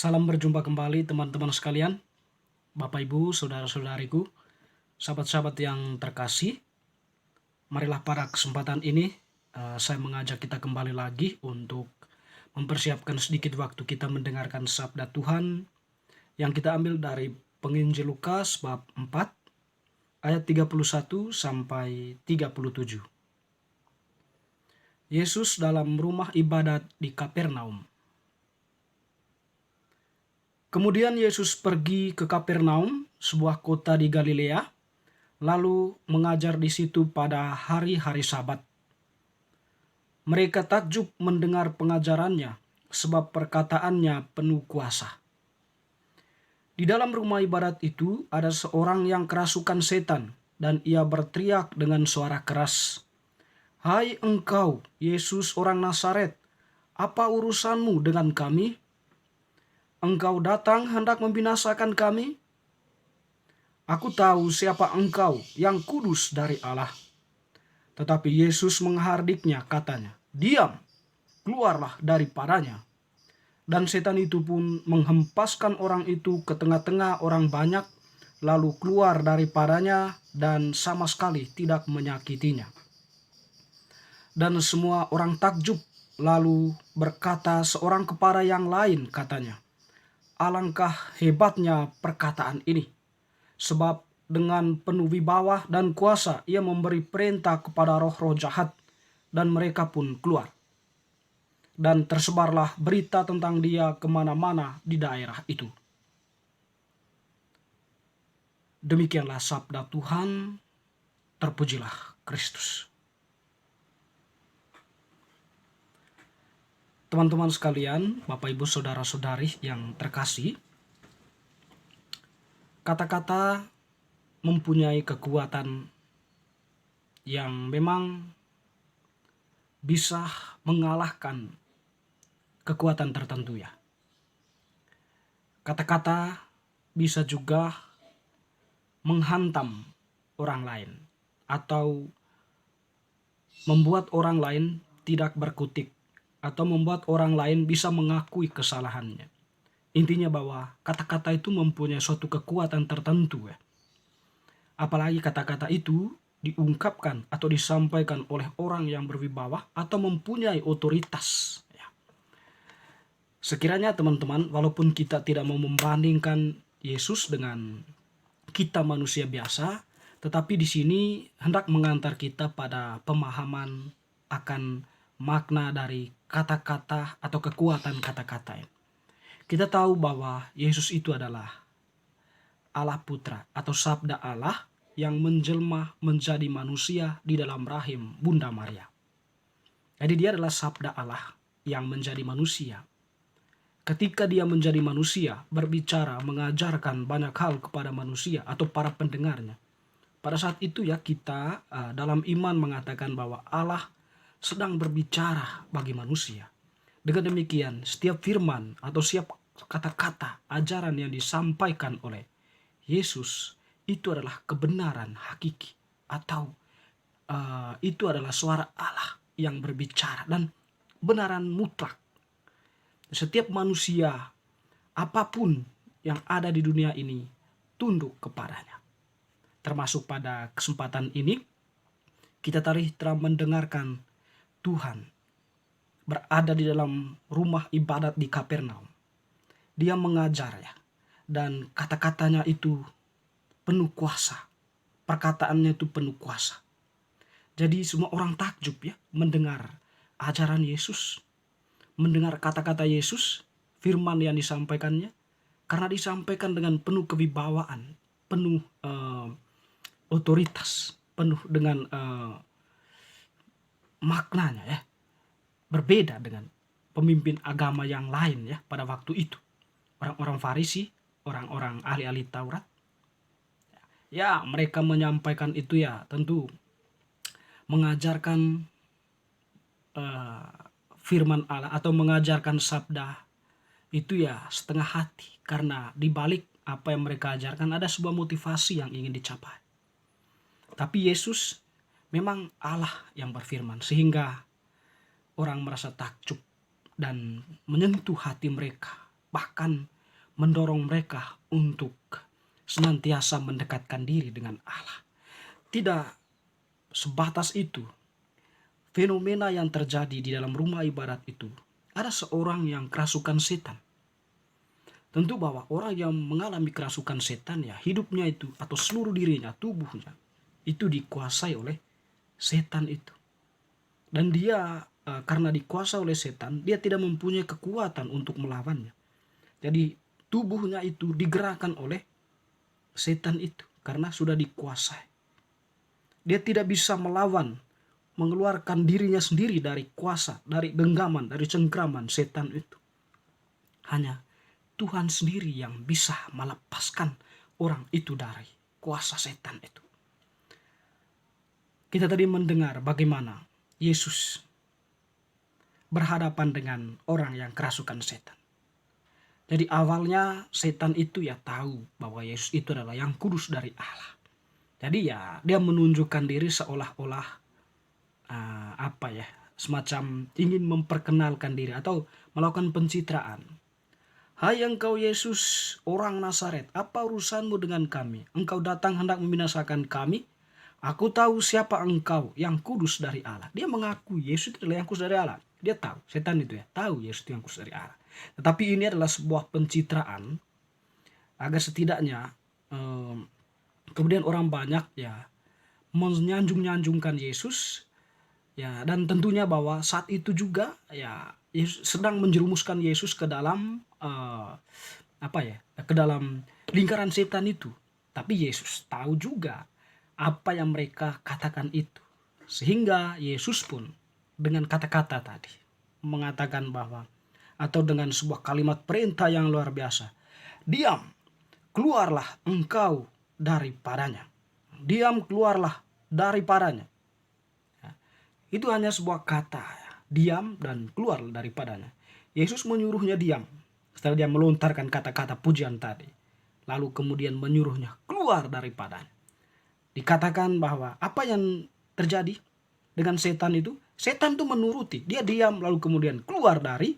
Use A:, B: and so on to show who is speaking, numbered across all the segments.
A: Salam berjumpa kembali teman-teman sekalian, Bapak Ibu, saudara-saudariku, sahabat-sahabat yang terkasih. Marilah pada kesempatan ini saya mengajak kita kembali lagi untuk mempersiapkan sedikit waktu kita mendengarkan sabda Tuhan yang kita ambil dari Penginjil Lukas bab 4 ayat 31 sampai 37. Yesus dalam rumah ibadat di Kapernaum. Kemudian Yesus pergi ke Kapernaum, sebuah kota di Galilea, lalu mengajar di situ pada hari-hari Sabat. Mereka takjub mendengar pengajarannya, sebab perkataannya penuh kuasa. Di dalam rumah ibadat itu ada seorang yang kerasukan setan, dan ia berteriak dengan suara keras, "Hai engkau, Yesus orang Nazaret, apa urusanmu dengan kami? Engkau datang hendak membinasakan kami? Aku tahu siapa engkau, yang kudus dari Allah." Tetapi Yesus menghardiknya, katanya, "Diam, keluarlah daripadanya." Dan setan itu pun menghempaskan orang itu ke tengah-tengah orang banyak, lalu keluar daripadanya dan sama sekali tidak menyakitinya. Dan semua orang takjub, lalu berkata seorang kepada yang lain, katanya, "Alangkah hebatnya perkataan ini, sebab dengan penuh wibawa dan kuasa ia memberi perintah kepada roh-roh jahat, dan mereka pun keluar." Dan tersebarlah berita tentang dia kemana-mana di daerah itu. Demikianlah sabda Tuhan, terpujilah Kristus. Teman-teman sekalian, Bapak Ibu saudara-saudari yang terkasih, kata-kata mempunyai kekuatan yang memang bisa mengalahkan kekuatan tertentu ya. Kata-kata bisa juga menghantam orang lain atau membuat orang lain tidak berkutik atau membuat orang lain bisa mengakui kesalahannya. Intinya bahwa kata-kata itu mempunyai suatu kekuatan tertentu ya. Apalagi kata-kata itu diungkapkan atau disampaikan oleh orang yang berwibawa atau mempunyai otoritas. Sekiranya teman-teman, walaupun kita tidak mau membandingkan Yesus dengan kita manusia biasa, tetapi di sini hendak mengantar kita pada pemahaman akan makna dari kata-kata atau kekuatan kata-kata ini. Kita tahu bahwa Yesus itu adalah Allah Putra atau Sabda Allah yang menjelma menjadi manusia di dalam rahim Bunda Maria. Jadi dia adalah Sabda Allah yang menjadi manusia. Ketika dia menjadi manusia, berbicara, mengajarkan banyak hal kepada manusia atau para pendengarnya. Pada saat itu ya kita dalam iman mengatakan bahwa Allah sedang berbicara bagi manusia. Dengan demikian, setiap firman atau setiap kata-kata ajaran yang disampaikan oleh Yesus itu adalah kebenaran hakiki atau itu adalah suara Allah yang berbicara dan benaran mutlak. Setiap manusia apapun yang ada di dunia ini tunduk kepadanya. Termasuk pada kesempatan ini kita telah mendengarkan Tuhan berada di dalam rumah ibadat di Kapernaum. Dia mengajar ya, dan kata-katanya itu penuh kuasa. Perkataannya itu penuh kuasa. Jadi semua orang takjub ya mendengar ajaran Yesus, mendengar kata-kata Yesus, firman yang disampaikannya, karena disampaikan dengan penuh kewibawaan, penuh otoritas, penuh dengan maknanya ya. Berbeda dengan pemimpin agama yang lain ya pada waktu itu. Orang-orang Farisi, orang-orang ahli-ahli Taurat. Ya, mereka menyampaikan itu ya tentu mengajarkan firman Allah atau mengajarkan sabda itu ya setengah hati, karena di balik apa yang mereka ajarkan ada sebuah motivasi yang ingin dicapai. Tapi Yesus memang Allah yang berfirman, sehingga orang merasa takjub dan menyentuh hati mereka. Bahkan mendorong mereka untuk senantiasa mendekatkan diri dengan Allah. Tidak sebatas itu, fenomena yang terjadi di dalam rumah ibadat itu, ada seorang yang kerasukan setan. Tentu bahwa orang yang mengalami kerasukan setan, ya hidupnya itu atau seluruh dirinya, tubuhnya itu dikuasai oleh setan itu. Dan dia karena dikuasai oleh setan, dia tidak mempunyai kekuatan untuk melawannya. Jadi tubuhnya itu digerakkan oleh setan itu karena sudah dikuasai. Dia tidak bisa melawan, mengeluarkan dirinya sendiri dari kuasa, dari genggaman, dari cengkraman setan itu. Hanya Tuhan sendiri yang bisa melepaskan orang itu dari kuasa setan itu. Kita tadi mendengar bagaimana Yesus berhadapan dengan orang yang kerasukan setan. Jadi awalnya setan itu ya tahu bahwa Yesus itu adalah yang kudus dari Allah. Jadi ya dia menunjukkan diri seolah-olah semacam ingin memperkenalkan diri atau melakukan pencitraan. Hai engkau Yesus, orang Nazaret, apa urusanmu dengan kami? Engkau datang hendak membinasakan kami? Aku tahu siapa engkau, yang kudus dari Allah. Dia mengaku Yesus adalah yang kudus dari Allah. Dia tahu, setan itu ya, tahu Yesus itu yang kudus dari Allah. Tetapi ini adalah sebuah pencitraan agar setidaknya kemudian orang banyak ya menyanjung-nyanjungkan Yesus ya, dan tentunya bahwa saat itu juga ya Yesus sedang menjerumuskan Yesus ke dalam ke dalam lingkaran setan itu. Tapi Yesus tahu juga apa yang mereka katakan itu. Sehingga Yesus pun dengan kata-kata tadi mengatakan bahwa, atau dengan sebuah kalimat perintah yang luar biasa, diam, keluarlah engkau daripadanya. Diam, keluarlah daripadanya. Itu hanya sebuah kata, diam dan keluar daripadanya. Yesus menyuruhnya diam setelah dia melontarkan kata-kata pujian tadi. Lalu kemudian menyuruhnya keluar daripadanya. Dikatakan bahwa apa yang terjadi dengan setan itu? Setan itu menuruti. Dia diam lalu kemudian keluar dari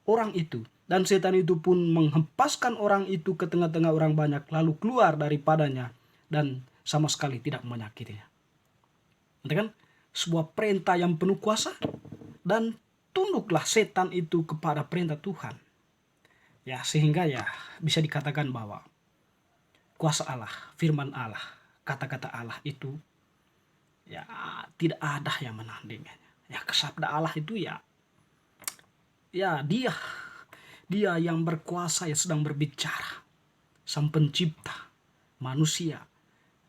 A: orang itu. Dan setan itu pun menghempaskan orang itu ke tengah-tengah orang banyak. Lalu keluar daripadanya. Dan sama sekali tidak menyakitinya. Nanti kan? Sebuah perintah yang penuh kuasa. Dan tunduklah setan itu kepada perintah Tuhan. Ya, sehingga ya bisa dikatakan bahwa kuasa Allah, firman Allah, kata-kata Allah itu ya tidak ada yang menandingnya. Ya, sabda Allah itu ya dia yang berkuasa, yang sedang berbicara. Sang pencipta manusia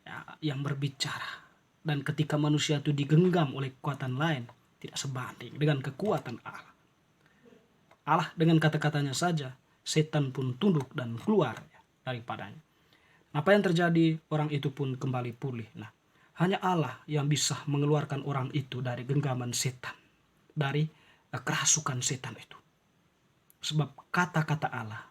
A: ya, yang berbicara. Dan ketika manusia itu digenggam oleh kekuatan lain, tidak sebanding dengan kekuatan Allah. Allah dengan kata-katanya saja, setan pun tunduk dan keluar daripadanya. Apa yang terjadi? Orang itu pun kembali pulih. Nah, hanya Allah yang bisa mengeluarkan orang itu dari genggaman setan, dari kerasukan setan itu. Sebab kata-kata Allah,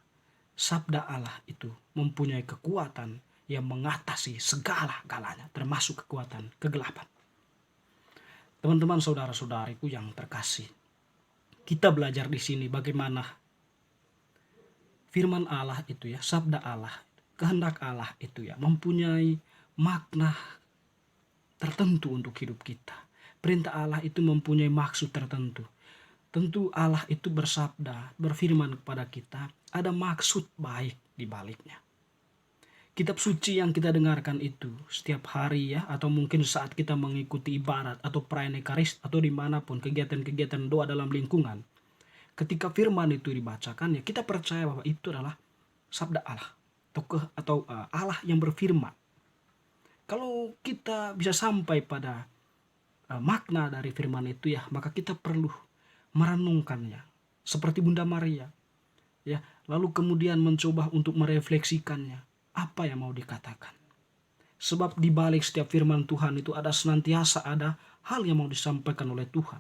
A: sabda Allah itu mempunyai kekuatan yang mengatasi segala-galanya, termasuk kekuatan kegelapan. Teman-teman, saudara-saudariku yang terkasih, kita belajar di sini bagaimana firman Allah itu ya, sabda Allah, kehendak Allah itu ya, mempunyai makna tertentu untuk hidup kita. Perintah Allah itu mempunyai maksud tertentu. Tentu Allah itu bersabda, berfirman kepada kita, ada maksud baik di baliknya. Kitab suci yang kita dengarkan itu setiap hari ya, atau mungkin saat kita mengikuti ibadat atau perayaan Ekaris atau dimanapun kegiatan-kegiatan doa dalam lingkungan. Ketika firman itu dibacakan ya, kita percaya bahwa itu adalah sabda Allah atau Allah yang berfirman. Kalau kita bisa sampai pada makna dari firman itu ya, maka kita perlu merenungkannya seperti Bunda Maria ya, lalu kemudian mencoba untuk merefleksikannya, apa yang mau dikatakan. Sebab di balik setiap firman Tuhan itu senantiasa ada hal yang mau disampaikan oleh Tuhan.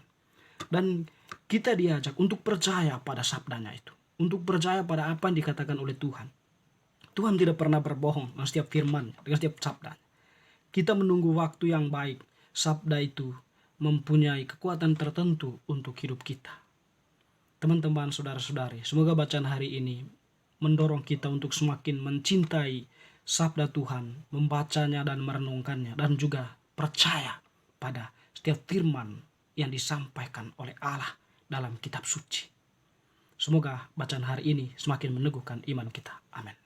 A: Dan kita diajak untuk percaya pada sabdanya itu, untuk percaya pada apa yang dikatakan oleh Tuhan. Tuhan tidak pernah berbohong dengan setiap firman, dengan setiap sabda. Kita menunggu waktu yang baik, sabda itu mempunyai kekuatan tertentu untuk hidup kita. Teman-teman, saudara-saudari, semoga bacaan hari ini mendorong kita untuk semakin mencintai sabda Tuhan, membacanya dan merenungkannya, dan juga percaya pada setiap firman yang disampaikan oleh Allah dalam kitab suci. Semoga bacaan hari ini semakin meneguhkan iman kita. Amin.